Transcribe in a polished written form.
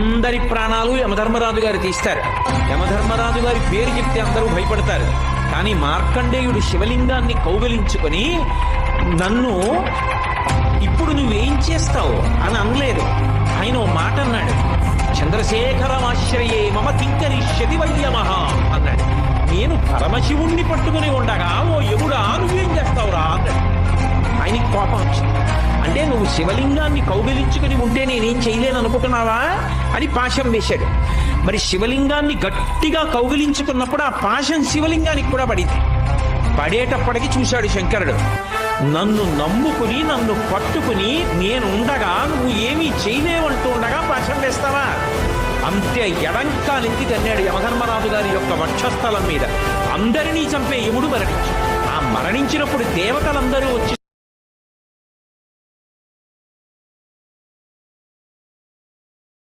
అందరి ప్రాణాలు యమధర్మరాజు గారు తీస్తారు. యమధర్మరాజు గారి పేరు చెప్తే అందరూ భయపడతారు. కానీ మార్కండేయుడు శివలింగాన్ని కౌగలించుకొని నన్ను ఇప్పుడు నువ్వేం చేస్తావు అని అనలేదు. ఆయన ఓ మాట అన్నాడు, చంద్రశేఖరమాశ్రయే మమ కింకరిష్యతి వయ్యమహ అన్నాడు. నేను పరమశివుణ్ణి పట్టుకుని ఉండగా ఓ యముడా నువ్వేం చేస్తావురా అన్నాడు. ఆయనకి కోపం వచ్చింది. అంటే నువ్వు శివలింగాన్ని కౌగిలించుకుని ఉంటే నేనేం చేయలేను అనుకుంటున్నావా అని పాశం వేశాడు. మరి శివలింగాన్ని గట్టిగా కౌగిలించుకున్నప్పుడు ఆ పాశం శివలింగానికి కూడా పడింది. పడేటప్పటికి చూశాడు శంకరుడు, నన్ను నమ్ముకుని నన్ను పట్టుకుని నేనుండగా నువ్వు ఏమీ చేయలేవంటూ ఉండగా పాశం వేస్తావా? అంతే ఎడంకాలింటి తన్నాడు యమధర్మరాజు గారి యొక్క వక్షస్థలం మీద. అందరినీ చంపే యముడు మరణించాడు. ఆ మరణించినప్పుడు దేవతలందరూ వచ్చి